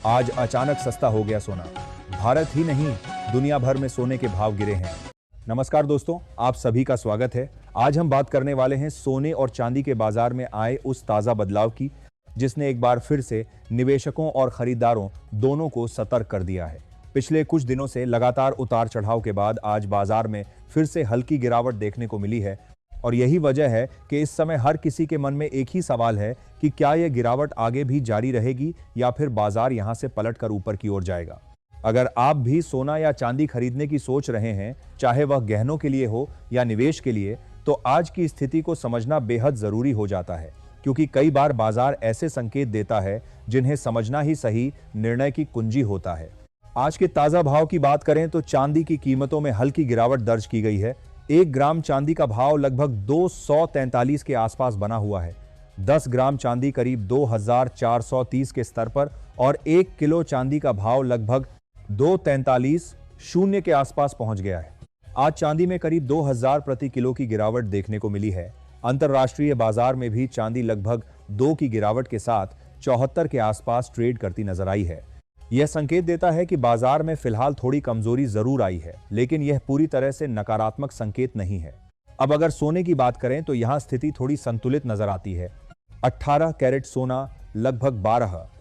आज अचानक सस्ता हो गया सोना। भारत ही नहीं, दुनिया भर में सोने के भाव गिरे हैं। नमस्कार दोस्तों, आप सभी का स्वागत है। आज हम बात करने वाले हैं सोने और चांदी के बाजार में आए उस ताजा बदलाव की, जिसने एक बार फिर से निवेशकों और खरीदारों दोनों को सतर्क कर दिया है। पिछले कुछ दिनों से लगातार उतार चढ़ाव के बाद आज बाजार में फिर से हल्की गिरावट देखने को मिली है और यही वजह है कि इस समय हर किसी के मन में एक ही सवाल है कि क्या यह गिरावट आगे भी जारी रहेगी या फिर बाजार यहां से पलटकर ऊपर की ओर जाएगा। अगर आप भी सोना या चांदी खरीदने की सोच रहे हैं, चाहे वह गहनों के लिए हो या निवेश के लिए, तो आज की स्थिति को समझना बेहद जरूरी हो जाता है, क्योंकि कई बार बाजार ऐसे संकेत देता है जिन्हें समझना ही सही निर्णय की कुंजी होता है। आज के ताजा भाव की बात करें तो चांदी की कीमतों में हल्की गिरावट दर्ज की गई है। 1 ग्राम चांदी का भाव लगभग 243 के आसपास बना हुआ है। 10 ग्राम चांदी करीब 2430 के स्तर पर और 1 किलो चांदी का भाव लगभग 243.0 के आसपास पहुंच गया है। आज चांदी में करीब 2000 प्रति किलो की गिरावट देखने को मिली है। अंतर्राष्ट्रीय बाजार में भी चांदी लगभग 2 की गिरावट के साथ 74 के आसपास ट्रेड करती नजर आई है। यह संकेत देता है कि बाजार में फिलहाल थोड़ी कमजोरी जरूर आई है, लेकिन यह पूरी तरह से नकारात्मक संकेत नहीं है। अब अगर सोने की बात करें तो यहां स्थिति थोड़ी संतुलित नजर आती है। 18 कैरेट सोना लगभग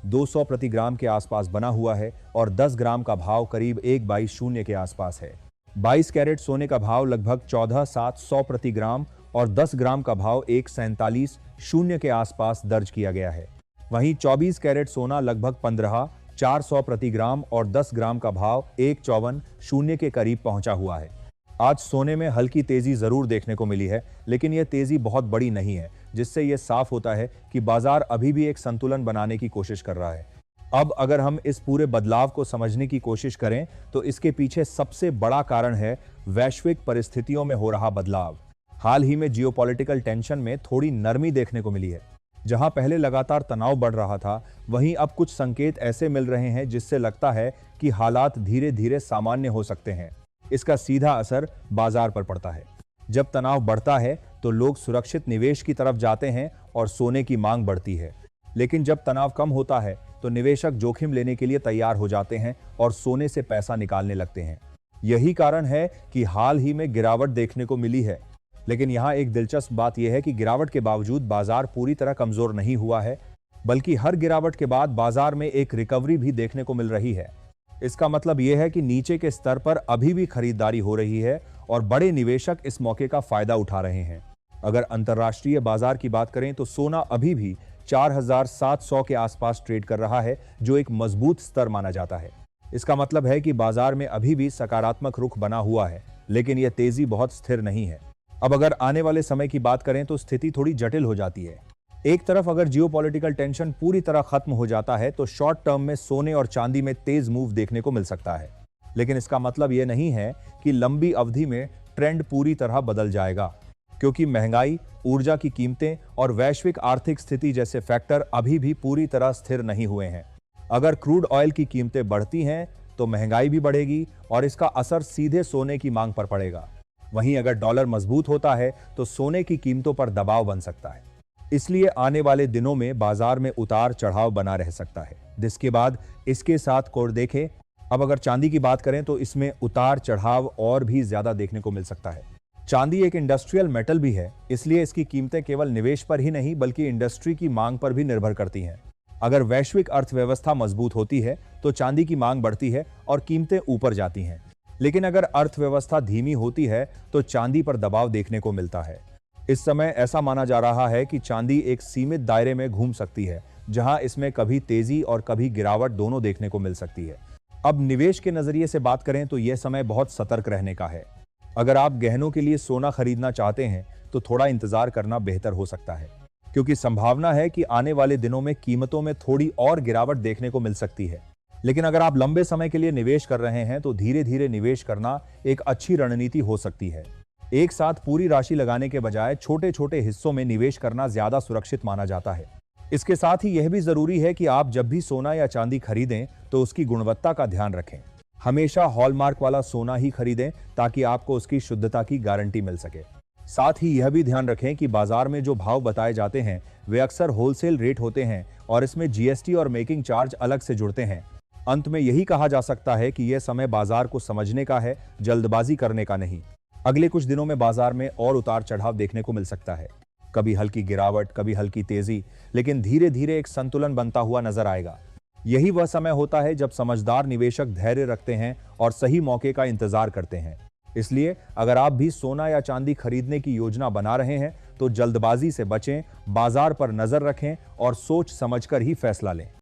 200 प्रति ग्राम के आसपास बना हुआ है और 10 ग्राम का भाव करीब 122.0 के आसपास है। 22 कैरेट सोने का भाव लगभग 14,700 प्रति ग्राम और 10 ग्राम का भाव 147.0 के आसपास दर्ज किया गया है। वहीं 24 कैरेट सोना लगभग 15,400 प्रति ग्राम और 10 ग्राम का भाव 154.0 के करीब पहुंचा हुआ है। आज सोने में हल्की तेजी जरूर देखने को मिली है, लेकिन यह तेजी बहुत बड़ी नहीं है, जिससे यह साफ होता है कि बाजार अभी भी एक संतुलन बनाने की कोशिश कर रहा है। अब अगर हम इस पूरे बदलाव को समझने की कोशिश करें तो इसके पीछे सबसे बड़ा कारण है वैश्विक परिस्थितियों में हो रहा बदलाव। हाल ही में जियोपॉलिटिकल टेंशन में थोड़ी नरमी देखने को मिली है। जहां पहले लगातार तनाव बढ़ रहा था, वहीं अब कुछ संकेत ऐसे मिल रहे हैं जिससे लगता है कि हालात धीरे धीरे सामान्य हो सकते हैं। इसका सीधा असर बाजार पर पड़ता है। जब तनाव बढ़ता है तो लोग सुरक्षित निवेश की तरफ जाते हैं और सोने की मांग बढ़ती है, लेकिन जब तनाव कम होता है तो निवेशक जोखिम लेने के लिए तैयार हो जाते हैं और सोने से पैसा निकालने लगते हैं। यही कारण है कि हाल ही में गिरावट देखने को मिली है। लेकिन यहाँ एक दिलचस्प बात यह है कि गिरावट के बावजूद बाजार पूरी तरह कमजोर नहीं हुआ है, बल्कि हर गिरावट के बाद बाजार में एक रिकवरी भी देखने को मिल रही है। इसका मतलब यह है कि नीचे के स्तर पर अभी भी खरीदारी हो रही है और बड़े निवेशक इस मौके का फायदा उठा रहे हैं। अगर अंतर्राष्ट्रीय बाजार की बात करें तो सोना अभी भी 4700 के आसपास ट्रेड कर रहा है, जो एक मजबूत स्तर माना जाता है। इसका मतलब है कि बाजार में अभी भी सकारात्मक रुख बना हुआ है, लेकिन यह तेजी बहुत स्थिर नहीं है। अब अगर आने वाले समय की बात करें तो स्थिति थोड़ी जटिल हो जाती है। एक तरफ अगर जियोपॉलिटिकल टेंशन पूरी तरह खत्म हो जाता है तो शॉर्ट टर्म में सोने और चांदी में तेज मूव देखने को मिल सकता है, लेकिन इसका मतलब यह नहीं है कि लंबी अवधि में ट्रेंड पूरी तरह बदल जाएगा, क्योंकि महंगाई, ऊर्जा की कीमतें और वैश्विक आर्थिक स्थिति जैसे फैक्टर अभी भी पूरी तरह स्थिर नहीं हुए हैं। अगर क्रूड ऑयल की कीमतें बढ़ती हैं तो महंगाई भी बढ़ेगी और इसका असर सीधे सोने की मांग पर पड़ेगा। वहीं अगर डॉलर मजबूत होता है तो सोने की कीमतों पर दबाव बन सकता है। इसलिए आने वाले दिनों में बाजार में उतार चढ़ाव बना रह सकता है, जिसके बाद इसके साथ कोड देखें। अब अगर चांदी की बात करें तो इसमें उतार चढ़ाव और भी ज्यादा देखने को मिल सकता है। चांदी एक इंडस्ट्रियल मेटल भी है, इसलिए इसकी कीमतें केवल निवेश पर ही नहीं बल्कि इंडस्ट्री की मांग पर भी निर्भर करती हैं। अगर वैश्विक अर्थव्यवस्था मजबूत होती है तो चांदी की मांग बढ़ती है और कीमतें ऊपर जाती हैं, लेकिन अगर अर्थव्यवस्था धीमी होती है तो चांदी पर दबाव देखने को मिलता है। इस समय ऐसा माना जा रहा है कि चांदी एक सीमित दायरे में घूम सकती है, जहां इसमें कभी तेजी और कभी गिरावट दोनों देखने को मिल सकती है। अब निवेश के नजरिए से बात करें तो यह समय बहुत सतर्क रहने का है। अगर आप गहनों के लिए सोना खरीदना चाहते हैं तो थोड़ा इंतजार करना बेहतर हो सकता है, क्योंकि संभावना है कि आने वाले दिनों में कीमतों में थोड़ी और गिरावट देखने को मिल सकती है। लेकिन अगर आप लंबे समय के लिए निवेश कर रहे हैं तो धीरे धीरे निवेश करना एक अच्छी रणनीति हो सकती है। एक साथ पूरी राशि लगाने के बजाय छोटे छोटे हिस्सों में निवेश करना ज्यादा सुरक्षित माना जाता है। इसके साथ ही यह भी जरूरी है कि आप जब भी सोना या चांदी खरीदें तो उसकी गुणवत्ता का ध्यान रखें। हमेशा हॉलमार्क वाला सोना ही खरीदें ताकि आपको उसकी शुद्धता की गारंटी मिल सके। साथ ही यह भी ध्यान रखें कि बाजार में जो भाव बताए जाते हैं वे अक्सर होलसेल रेट होते हैं और इसमें जीएसटी और मेकिंग चार्ज अलग से जुड़ते हैं। अंत में यही कहा जा सकता है कि यह समय बाजार को समझने का है, जल्दबाजी करने का नहीं। अगले कुछ दिनों में बाजार में और उतार चढ़ाव देखने को मिल सकता है। कभी हल्की गिरावट, कभी हल्की तेजी, लेकिन धीरे धीरे एक संतुलन बनता हुआ नजर आएगा। यही वह समय होता है जब समझदार निवेशक धैर्य रखते हैं और सही मौके का इंतजार करते हैं। इसलिए अगर आप भी सोना या चांदी खरीदने की योजना बना रहे हैं तो जल्दबाजी से बचें, बाजार पर नजर रखें और सोच समझकर ही फैसला लें।